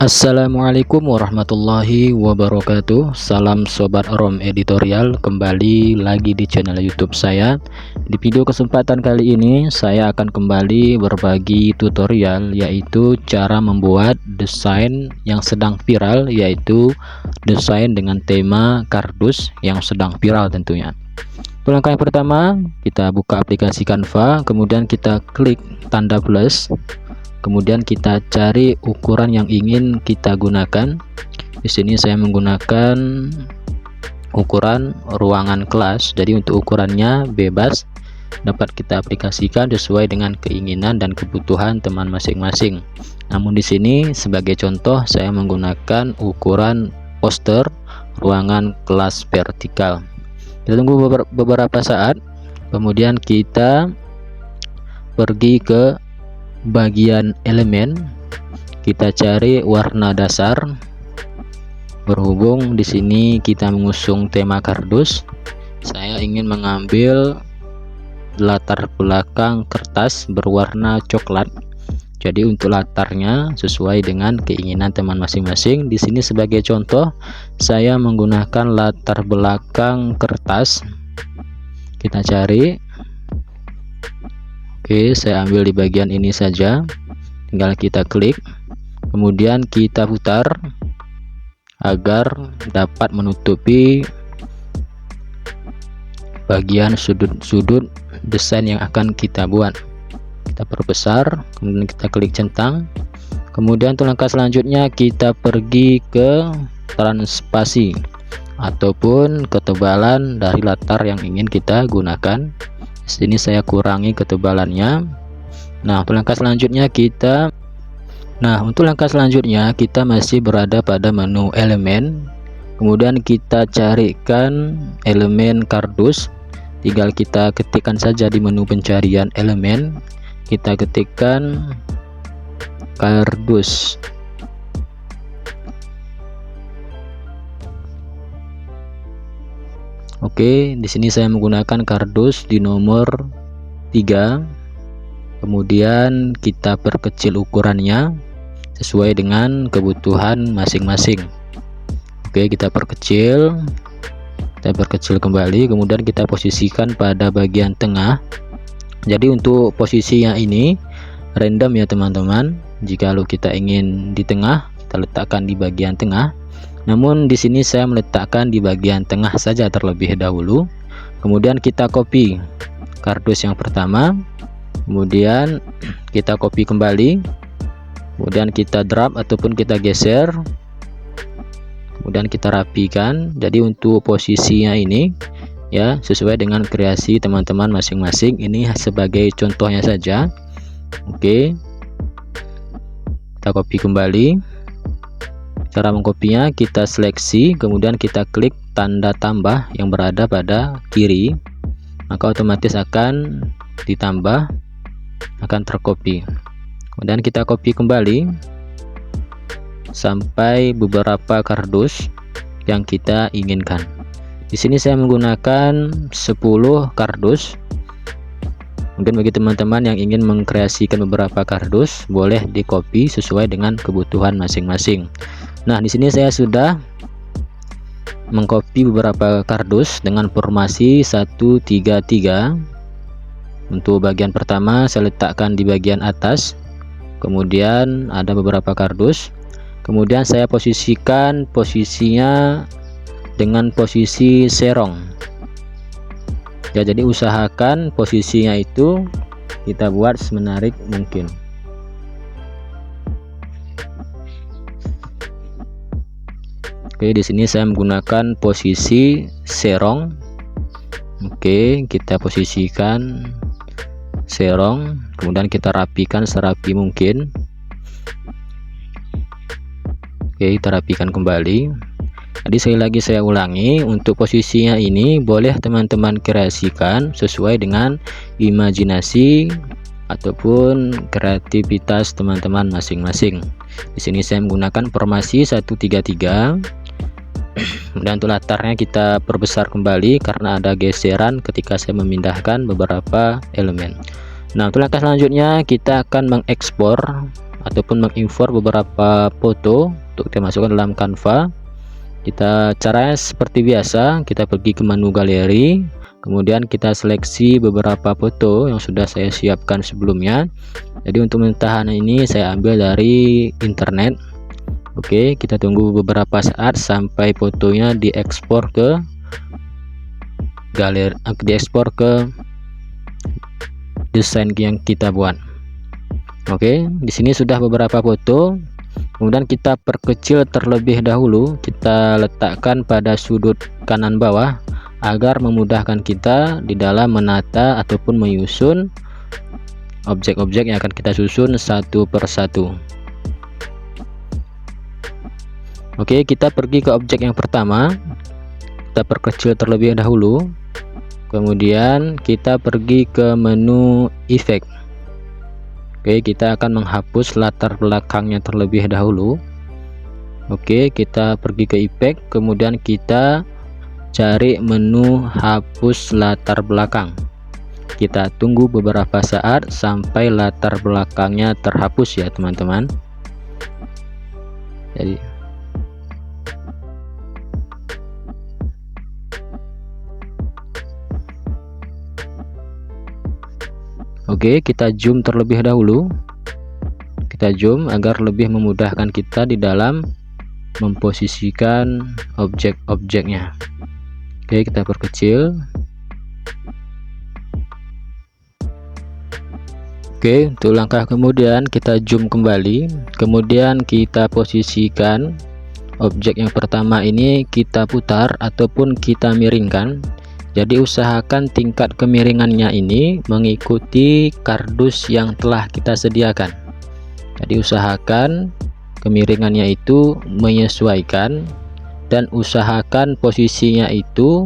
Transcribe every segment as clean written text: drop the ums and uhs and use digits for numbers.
Assalamualaikum warahmatullahi wabarakatuh. Salam Sobat Rom Editorial, kembali lagi di channel YouTube saya. Di video kesempatan kali ini saya akan kembali berbagi tutorial, yaitu cara membuat desain yang sedang viral, yaitu desain dengan tema kardus yang sedang viral tentunya. Langkah yang pertama, kita buka aplikasi Canva, kemudian kita klik tanda plus. Kemudian kita cari ukuran yang ingin kita gunakan. Di sini saya menggunakan ukuran ruangan kelas. Jadi untuk ukurannya bebas, dapat kita aplikasikan sesuai dengan keinginan dan kebutuhan teman masing-masing. Namun di sini sebagai contoh saya menggunakan ukuran poster ruangan kelas vertikal. Kita tunggu beberapa saat. Kemudian kita pergi ke bagian elemen, kita cari warna dasar. Berhubung di sini kita mengusung tema kardus, saya ingin mengambil latar belakang kertas berwarna coklat. Jadi untuk latarnya sesuai dengan keinginan teman masing-masing. Di sini sebagai contoh saya menggunakan latar belakang kertas. Kita cari. Oke, saya ambil di bagian ini saja, tinggal kita klik, kemudian kita putar agar dapat menutupi bagian sudut-sudut desain yang akan kita buat. Kita perbesar, kemudian kita klik centang. Kemudian untuk langkah selanjutnya kita pergi ke transparansi ataupun ketebalan dari latar yang ingin kita gunakan. Sini saya kurangi ketebalannya. Untuk langkah selanjutnya kita masih berada pada menu elemen. Kemudian kita carikan elemen kardus. Tinggal kita ketikkan saja di menu pencarian elemen. Kita ketikkan kardus. Oke, di sini saya menggunakan kardus di nomor 3. Kemudian kita perkecil ukurannya sesuai dengan kebutuhan masing-masing. Oke, kita perkecil kembali, kemudian kita posisikan pada bagian tengah. Jadi untuk posisinya ini random ya teman-teman. Jika kita ingin di tengah, kita letakkan di bagian tengah. Namun di sini saya meletakkan di bagian tengah saja terlebih dahulu. Kemudian kita copy kardus yang pertama, kemudian kita copy kembali, kemudian kita drag ataupun kita geser, kemudian kita rapikan. Jadi untuk posisinya ini ya sesuai dengan kreasi teman-teman masing-masing. Ini sebagai contohnya saja. Oke, kita copy kembali. Cara mengkopinya, kita seleksi, kemudian kita klik tanda tambah yang berada pada kiri, maka otomatis akan ditambah, akan tercopy. Kemudian kita copy kembali sampai beberapa kardus yang kita inginkan. Di sini saya menggunakan 10 kardus. Mungkin bagi teman-teman yang ingin mengkreasikan beberapa kardus, boleh di copy sesuai dengan kebutuhan masing-masing. Di sini saya sudah mengcopy beberapa kardus dengan formasi 1-3-3. Untuk bagian pertama saya letakkan di bagian atas, kemudian ada beberapa kardus, kemudian saya posisikan posisinya dengan posisi serong ya. Jadi usahakan posisinya itu kita buat semenarik mungkin. Oke, di sini saya menggunakan posisi serong. Oke, kita posisikan serong, kemudian kita rapikan serapi mungkin. Oke, kita rapikan kembali. Jadi sekali lagi saya ulangi, untuk posisinya ini boleh teman-teman kreasikan sesuai dengan imajinasi ataupun kreativitas teman-teman masing-masing. Di sini saya menggunakan formasi 1-3-3. Dan untuk latarnya kita perbesar kembali karena ada geseran ketika saya memindahkan beberapa elemen. Untuk langkah selanjutnya kita akan mengekspor ataupun mengimport beberapa foto untuk kita masukkan dalam Canva. Caranya seperti biasa, kita pergi ke menu galeri, kemudian kita seleksi beberapa foto yang sudah saya siapkan sebelumnya. Jadi untuk mentahan ini saya ambil dari internet. Oke, kita tunggu beberapa saat sampai fotonya diekspor ke galeri, diekspor ke desain yang kita buat. Oke, di sini sudah beberapa foto. Kemudian kita perkecil terlebih dahulu, kita letakkan pada sudut kanan bawah agar memudahkan kita di dalam menata ataupun menyusun objek-objek yang akan kita susun satu persatu. Oke, kita pergi ke objek yang pertama, kita perkecil terlebih dahulu, kemudian kita pergi ke menu efek. Oke, kita akan menghapus latar belakangnya terlebih dahulu. Oke, kita pergi ke efek, kemudian kita cari menu hapus latar belakang. Kita tunggu beberapa saat sampai latar belakangnya terhapus ya teman-teman. Jadi oke, kita zoom terlebih dahulu. Kita zoom agar lebih memudahkan kita di dalam memposisikan objek-objeknya. Oke, kita perkecil. Oke, untuk langkah kemudian kita zoom kembali, kemudian kita posisikan objek yang pertama ini, kita putar ataupun kita miringkan. Jadi usahakan tingkat kemiringannya ini mengikuti kardus yang telah kita sediakan. Jadi usahakan kemiringannya itu menyesuaikan dan usahakan posisinya itu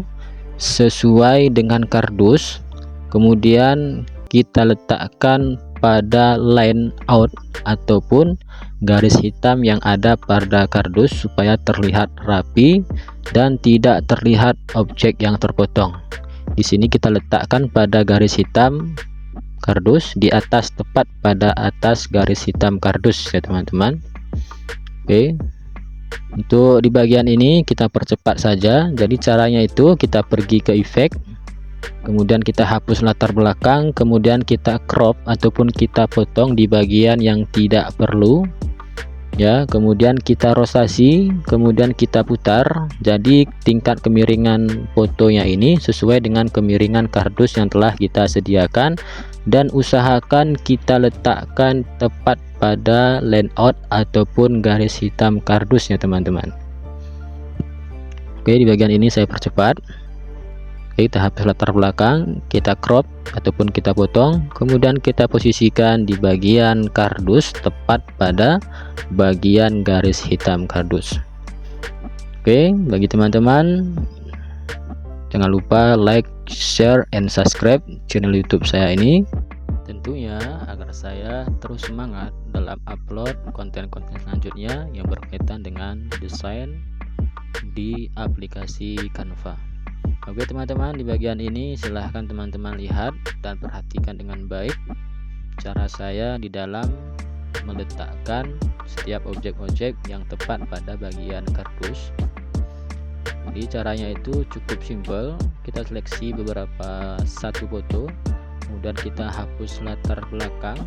sesuai dengan kardus. Kemudian kita letakkan pada line out ataupun garis hitam yang ada pada kardus supaya terlihat rapi dan tidak terlihat objek yang terpotong. Di sini kita letakkan pada garis hitam kardus, di atas, tepat pada atas garis hitam kardus ya teman-teman. Oke, untuk di bagian ini kita percepat saja. Jadi caranya itu kita pergi ke efek, kemudian kita hapus latar belakang, kemudian kita crop ataupun kita potong di bagian yang tidak perlu ya, kemudian kita rotasi, kemudian kita putar. Jadi tingkat kemiringan fotonya ini sesuai dengan kemiringan kardus yang telah kita sediakan, dan usahakan kita letakkan tepat pada layout ataupun garis hitam kardusnya teman-teman. Oke, di bagian ini saya percepat. Kita hapus latar belakang, kita crop ataupun kita potong, kemudian kita posisikan di bagian kardus tepat pada bagian garis hitam kardus. Oke, bagi teman-teman jangan lupa like, share, and subscribe channel YouTube saya ini, tentunya agar saya terus semangat dalam upload konten-konten selanjutnya yang berkaitan dengan desain di aplikasi Canva. Oke teman-teman, di bagian ini silahkan teman-teman lihat dan perhatikan dengan baik cara saya di dalam meletakkan setiap objek-objek yang tepat pada bagian kardus. Jadi caranya itu cukup simpel. Kita seleksi beberapa satu foto, kemudian kita hapus latar belakang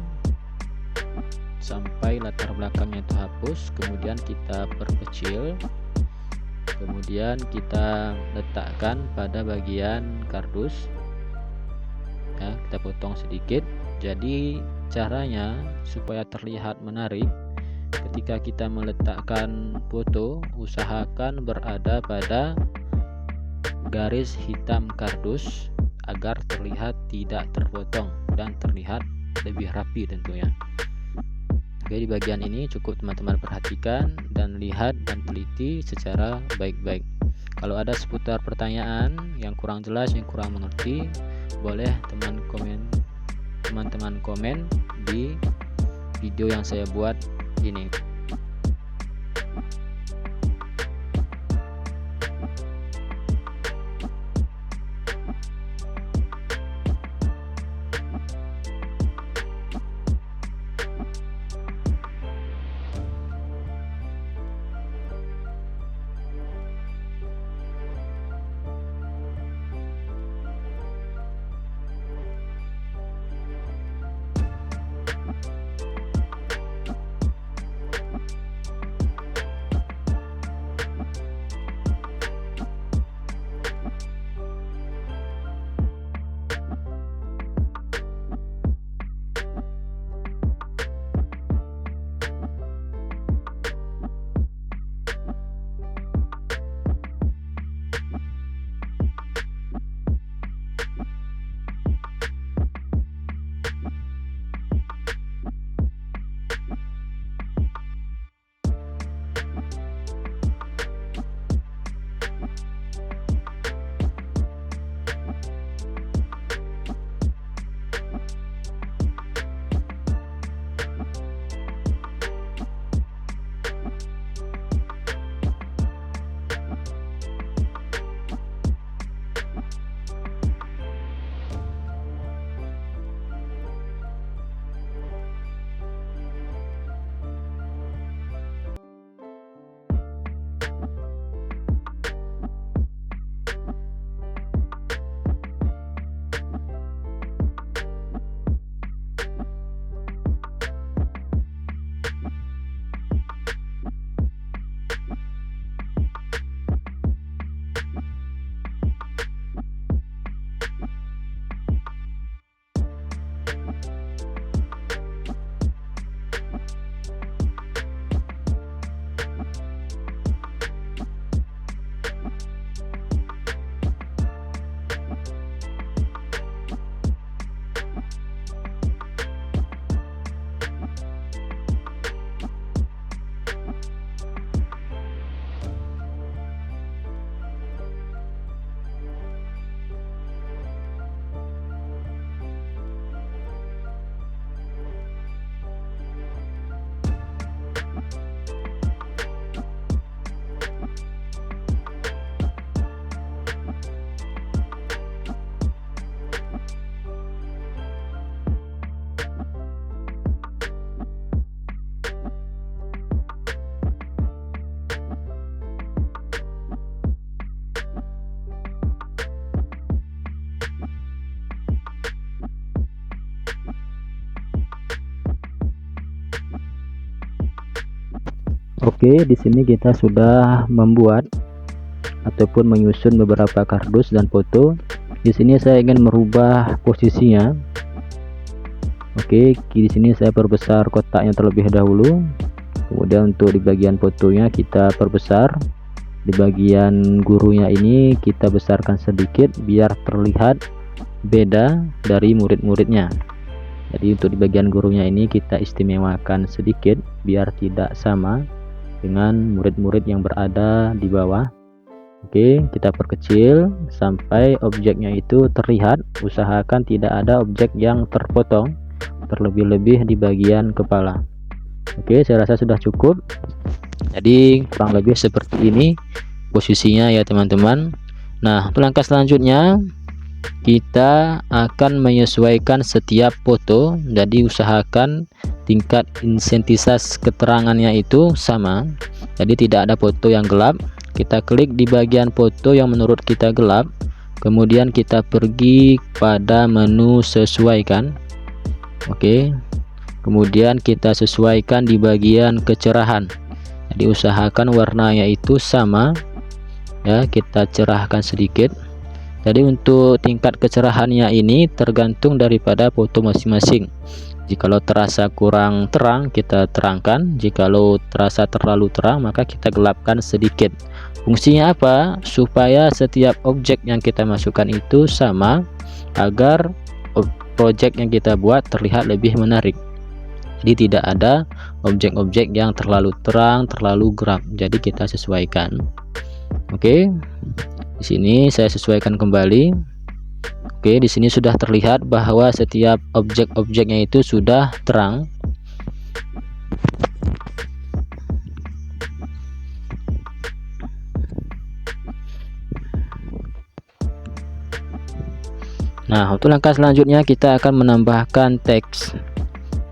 sampai latar belakangnya terhapus, kemudian kita perkecil, kemudian kita letakkan pada bagian kardus ya, kita potong sedikit. Jadi caranya supaya terlihat menarik, ketika kita meletakkan foto usahakan berada pada garis hitam kardus agar terlihat tidak terpotong dan terlihat lebih rapi tentunya. Oke, di bagian ini cukup teman-teman perhatikan dan lihat dan teliti secara baik-baik. Kalau ada seputar pertanyaan yang kurang jelas, yang kurang mengerti, boleh teman-teman komen di video yang saya buat ini. Oke, di sini kita sudah membuat ataupun menyusun beberapa kardus dan foto. Di sini saya ingin merubah posisinya. Oke, di sini saya perbesar kotaknya terlebih dahulu. Kemudian untuk di bagian fotonya kita perbesar. Di bagian gurunya ini kita besarkan sedikit biar terlihat beda dari murid-muridnya. Jadi untuk di bagian gurunya ini kita istimewakan sedikit biar tidak sama dengan murid-murid yang berada di bawah. Oke, kita perkecil sampai objeknya itu terlihat. Usahakan tidak ada objek yang terpotong, terlebih-lebih di bagian kepala. Oke, saya rasa sudah cukup. Jadi kurang lebih seperti ini posisinya ya teman-teman. Nah, untuk langkah selanjutnya kita akan menyesuaikan setiap foto. Jadi usahakan tingkat intensitas keterangannya itu sama. Jadi tidak ada foto yang gelap. Kita klik di bagian foto yang menurut kita gelap, kemudian kita pergi pada menu sesuaikan. Oke, kemudian kita sesuaikan di bagian kecerahan. Jadi usahakan warnanya itu sama ya, kita cerahkan sedikit. Jadi untuk tingkat kecerahannya ini tergantung daripada foto masing-masing. Jikalau terasa kurang terang kita terangkan, jikalau terasa terlalu terang maka kita gelapkan sedikit. Fungsinya apa? Supaya setiap objek yang kita masukkan itu sama, agar project yang kita buat terlihat lebih menarik. Jadi tidak ada objek-objek yang terlalu terang, terlalu gelap. Jadi kita sesuaikan. Oke, di sini saya sesuaikan kembali. Oke, di sini sudah terlihat bahwa setiap objek-objeknya itu sudah terang. Nah, untuk langkah selanjutnya kita akan menambahkan teks.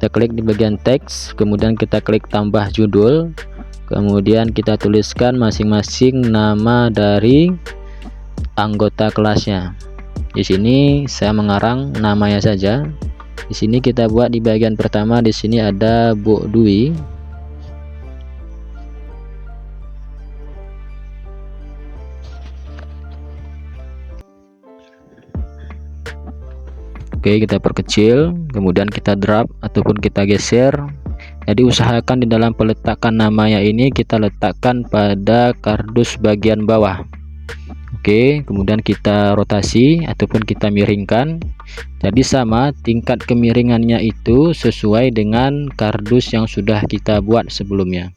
Kita klik di bagian teks, kemudian kita klik tambah judul, kemudian kita tuliskan masing-masing nama dari anggota kelasnya. Di sini saya mengarang namanya saja. Di sini kita buat di bagian pertama, di sini ada Bu Dwi. Oke, kita perkecil, kemudian kita drag ataupun kita geser. Jadi usahakan di dalam peletakan namanya ini kita letakkan pada kardus bagian bawah. Oke, kemudian kita rotasi ataupun kita miringkan. Jadi sama tingkat kemiringannya itu sesuai dengan kardus yang sudah kita buat sebelumnya.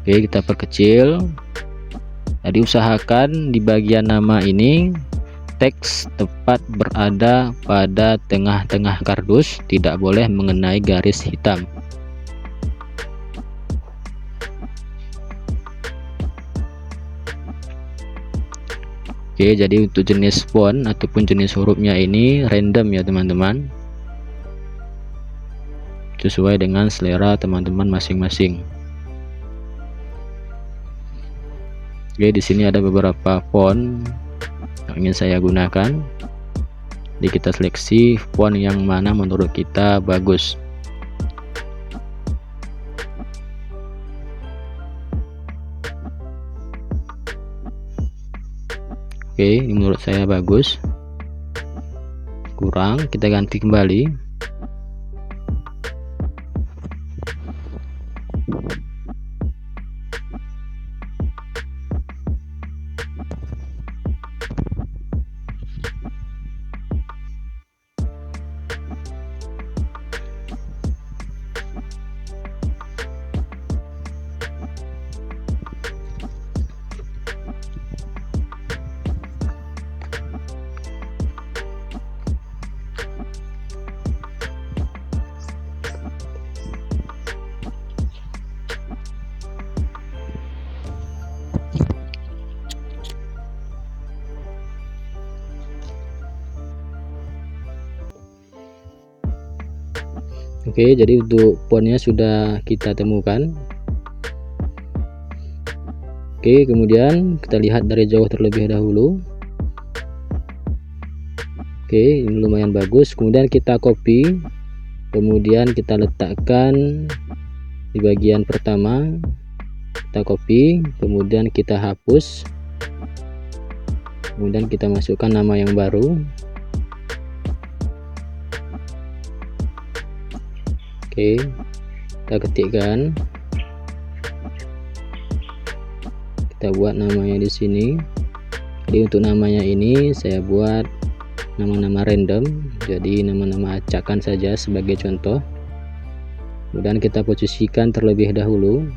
Oke, kita perkecil. Jadi usahakan di bagian nama ini teks tepat berada pada tengah-tengah kardus, tidak boleh mengenai garis hitam. Oke, jadi untuk jenis font ataupun jenis hurufnya ini random ya teman-teman, sesuai dengan selera teman-teman masing-masing. Oke, di sini ada beberapa font yang ingin saya gunakan. Jadi kita seleksi font yang mana menurut kita bagus. Oke, ini menurut saya bagus. Kurang, kita ganti kembali. Oke, jadi untuk fontnya sudah kita temukan. Oke, kemudian kita lihat dari jauh terlebih dahulu. Oke, ini lumayan bagus. Kemudian kita copy, kemudian kita letakkan di bagian pertama. kita copy, kemudian kita hapus, kemudian kita masukkan nama yang baru. Oke, kita ketikkan, kita buat namanya di sini. Jadi untuk namanya ini saya buat nama-nama random, jadi nama-nama acakan saja sebagai contoh. Kemudian kita posisikan terlebih dahulu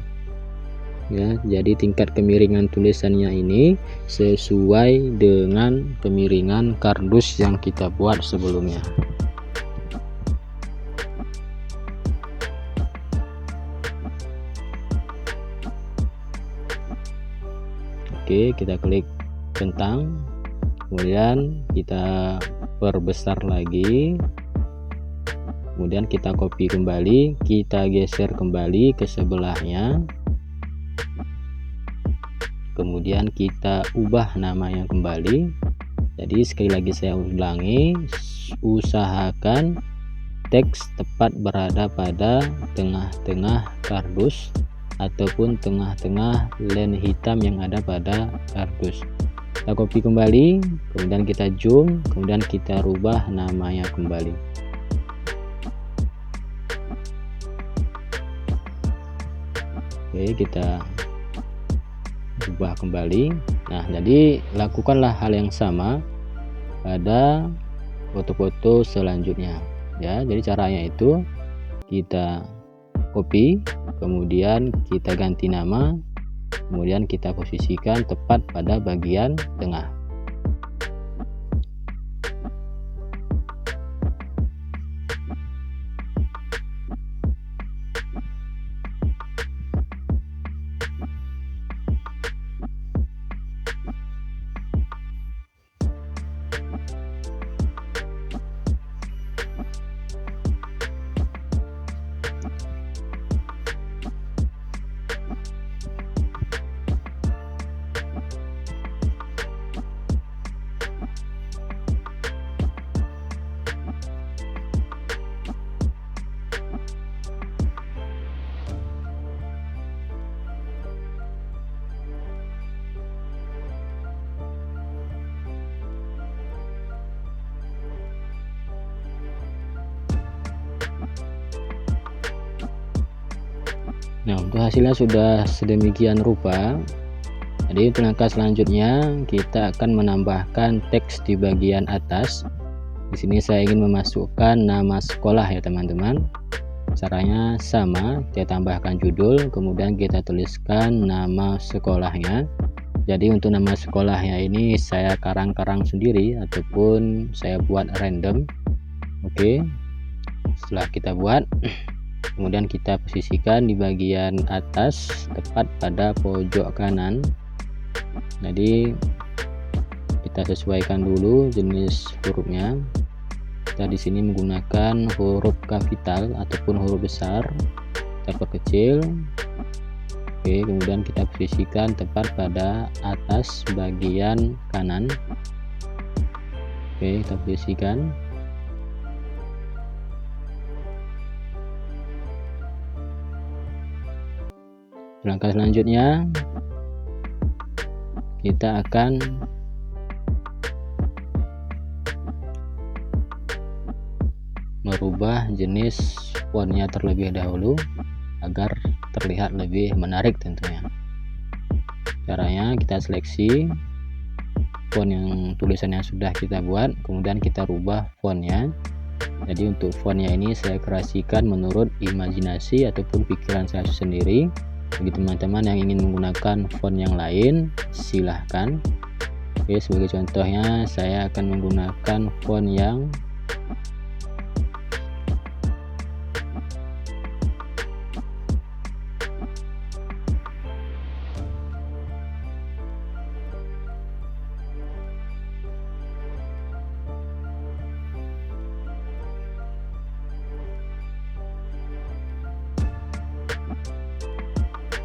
ya, jadi tingkat kemiringan tulisannya ini sesuai dengan kemiringan kardus yang kita buat sebelumnya. Oke, kita klik centang, kemudian kita perbesar lagi, kemudian kita copy kembali, kita geser kembali ke sebelahnya, kemudian kita ubah namanya kembali. Jadi sekali lagi saya ulangi, usahakan teks tepat berada pada tengah-tengah kardus ataupun tengah-tengah line hitam yang ada pada kardus. Kita copy kembali, kemudian kita zoom, kemudian kita rubah namanya kembali. Oke, kita ubah kembali. Nah, jadi lakukanlah hal yang sama pada foto-foto selanjutnya ya. Jadi caranya itu kita copy, kemudian kita ganti nama, kemudian kita posisikan tepat pada bagian tengah. Nah, untuk hasilnya sudah sedemikian rupa. Jadi untuk langkah selanjutnya kita akan menambahkan teks di bagian atas. Di sini saya ingin memasukkan nama sekolah ya teman-teman. Caranya sama, kita tambahkan judul, kemudian kita tuliskan nama sekolahnya. Jadi untuk nama sekolahnya ini saya karang-karang sendiri ataupun saya buat random. Oke, setelah kita buat, kemudian kita posisikan di bagian atas tepat pada pojok kanan. Jadi kita sesuaikan dulu jenis hurufnya. Kita di sini menggunakan huruf kapital ataupun huruf besar. Kita perkecil. Oke, kemudian kita posisikan tepat pada atas bagian kanan. Oke, kita posisikan. Langkah selanjutnya kita akan merubah jenis fontnya terlebih dahulu agar terlihat lebih menarik tentunya. Caranya kita seleksi font yang tulisannya sudah kita buat, kemudian kita rubah fontnya. Jadi untuk fontnya ini saya kreasikan menurut imajinasi ataupun pikiran saya sendiri. Bagi teman-teman yang ingin menggunakan font yang lain silahkan. Oke, sebagai contohnya saya akan menggunakan font yang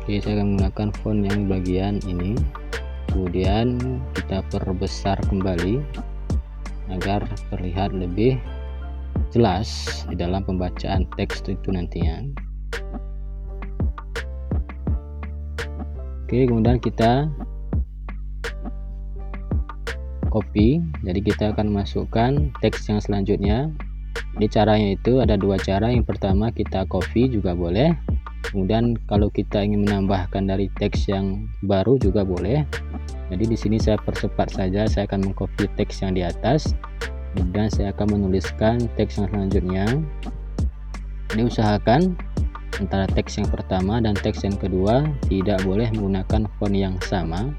Oke, saya akan menggunakan font yang bagian ini, kemudian kita perbesar kembali agar terlihat lebih jelas di dalam pembacaan teks itu nantinya. Oke, kemudian kita copy. Jadi kita akan masukkan teks yang selanjutnya. Jadi caranya itu ada dua cara. Yang pertama kita copy juga boleh. Kemudian kalau kita ingin menambahkan dari teks yang baru juga boleh. Jadi di sini saya percepat saja. Saya akan mengcopy teks yang di atas. Kemudian saya akan menuliskan teks yang selanjutnya. Ini usahakan antara teks yang pertama dan teks yang kedua tidak boleh menggunakan font yang sama.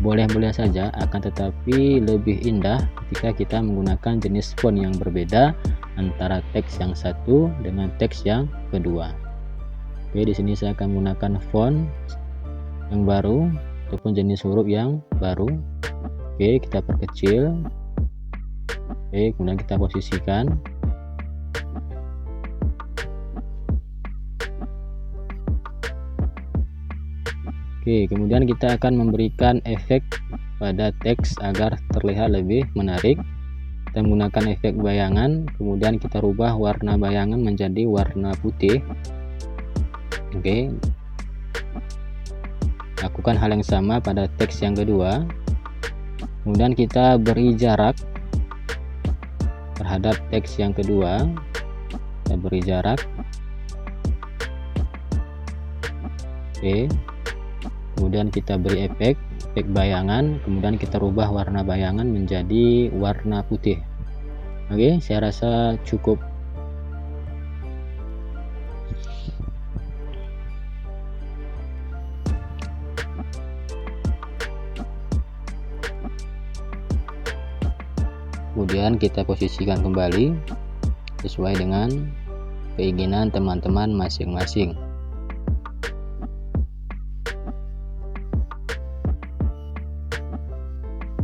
Boleh-boleh saja, akan tetapi lebih indah ketika kita menggunakan jenis font yang berbeda antara teks yang satu dengan teks yang kedua. Oke, di sini saya akan menggunakan font yang baru ataupun jenis huruf yang baru. Oke, kita perkecil. Oke, kemudian kita posisikan. Oke, kemudian kita akan memberikan efek pada teks agar terlihat lebih menarik. Kita menggunakan efek bayangan, kemudian kita rubah warna bayangan menjadi warna putih. Oke, lakukan hal yang sama pada teks yang kedua. Kemudian kita beri jarak terhadap teks yang kedua. Kita beri jarak. Oke, kemudian kita beri efek bayangan, kemudian kita rubah warna bayangan menjadi warna putih. Oke, saya rasa cukup. Kemudian kita posisikan kembali sesuai dengan keinginan teman-teman masing-masing.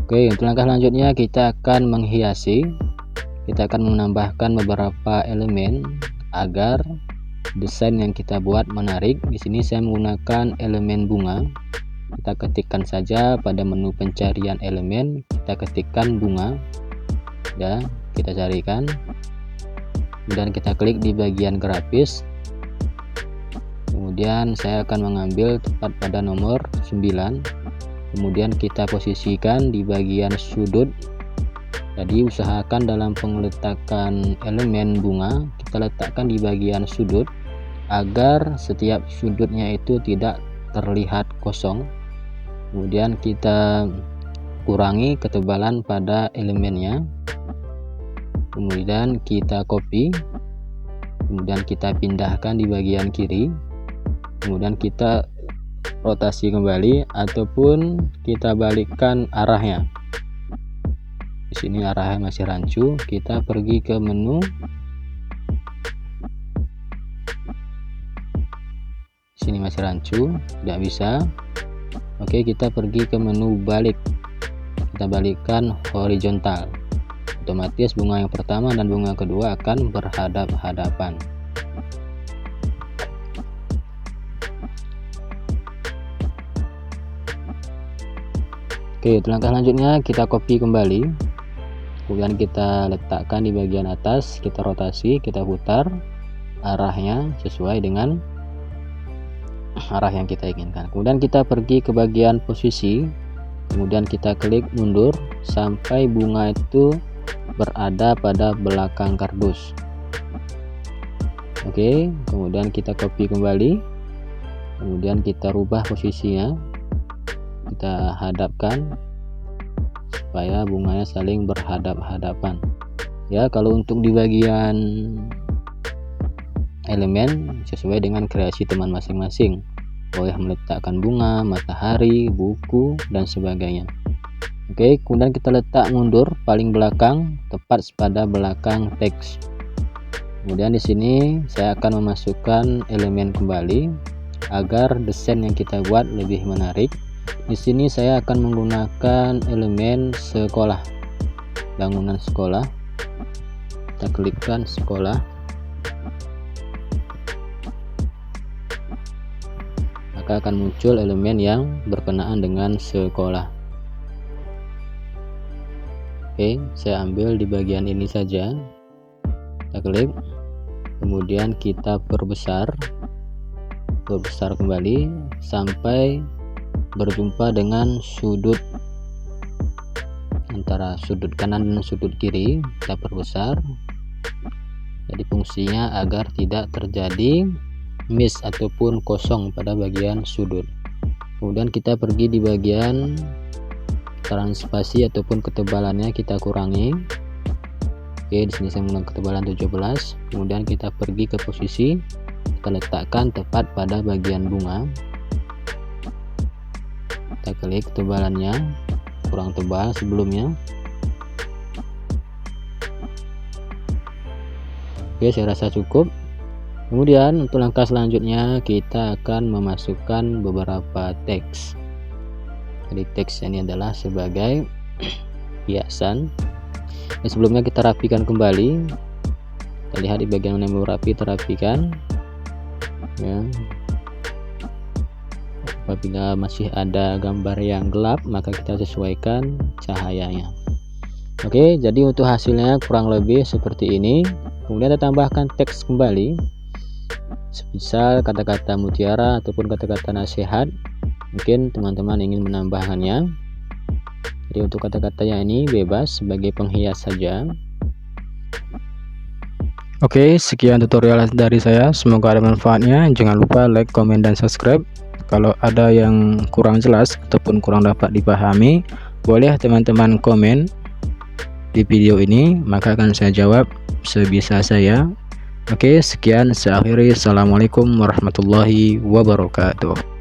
Oke, untuk langkah selanjutnya kita akan menghiasi. Kita akan menambahkan beberapa elemen agar desain yang kita buat menarik. Di sini saya menggunakan elemen bunga. Kita ketikkan saja pada menu pencarian elemen, kita ketikkan bunga. Ya, kita carikan. Kemudian kita klik di bagian grafis. Kemudian saya akan mengambil tepat pada nomor 9. Kemudian kita posisikan di bagian sudut. Jadi usahakan dalam pengeletakan elemen bunga kita letakkan di bagian sudut agar setiap sudutnya itu tidak terlihat kosong. Kemudian kita kurangi ketebalan pada elemennya. Kemudian kita copy. Kemudian kita pindahkan di bagian kiri. Kemudian kita rotasi kembali ataupun kita balikkan arahnya. Di sini arahnya masih rancu, kita pergi ke menu. Di sini masih rancu, tidak bisa. Oke, kita pergi ke menu balik. Kita balikkan horizontal. Otomatis bunga yang pertama dan bunga kedua akan berhadap-hadapan. Oke, langkah selanjutnya kita copy kembali. Kemudian kita letakkan di bagian atas, kita rotasi, kita putar arahnya sesuai dengan arah yang kita inginkan. Kemudian kita pergi ke bagian posisi. Kemudian kita klik mundur sampai bunga itu berada pada belakang kardus. Oke, kemudian kita copy kembali. Kemudian kita rubah posisinya. Kita hadapkan supaya bunganya saling berhadap-hadapan. Ya, kalau untuk di bagian elemen sesuai dengan kreasi teman masing-masing. Boleh meletakkan bunga, matahari, buku, dan sebagainya. Oke, kemudian kita letak mundur paling belakang tepat pada belakang teks. Kemudian di sini saya akan memasukkan elemen kembali agar desain yang kita buat lebih menarik. Di sini saya akan menggunakan elemen sekolah, bangunan sekolah. Kita klikkan sekolah. Maka akan muncul elemen yang berkenaan dengan sekolah. Oke, saya ambil di bagian ini saja. Kita klik. Kemudian kita perbesar kembali sampai berjumpa dengan sudut antara sudut kanan dan sudut kiri, kita perbesar. Jadi fungsinya agar tidak terjadi miss ataupun kosong pada bagian sudut. Kemudian kita pergi di bagian transparansi ataupun ketebalannya kita kurangi. Oke, di sini saya menggunakan ketebalan 17. Kemudian kita pergi ke posisi, kita letakkan tepat pada bagian bunga. Kita klik ketebalannya, kurang tebal sebelumnya. Oke, saya rasa cukup. Kemudian untuk langkah selanjutnya kita akan memasukkan beberapa teks. Jadi teks ini adalah sebagai hiasan. Dan sebelumnya kita rapikan kembali. Kita lihat di bagian mana yang belum rapi, terapikan ya. Apabila masih ada gambar yang gelap, maka kita sesuaikan cahayanya. Oke, jadi untuk hasilnya kurang lebih seperti ini. Kemudian kita tambahkan teks kembali, semisal kata-kata mutiara ataupun kata-kata nasihat. Mungkin teman-teman ingin menambahkannya. Jadi untuk kata-katanya ini bebas sebagai penghias saja. Oke, sekian tutorial dari saya, semoga ada manfaatnya. Jangan lupa like, komen, dan subscribe. Kalau ada yang kurang jelas ataupun kurang dapat dipahami, boleh teman-teman komen di video ini, maka akan saya jawab sebisa saya. Oke, sekian, saya akhiri. Assalamualaikum warahmatullahi wabarakatuh.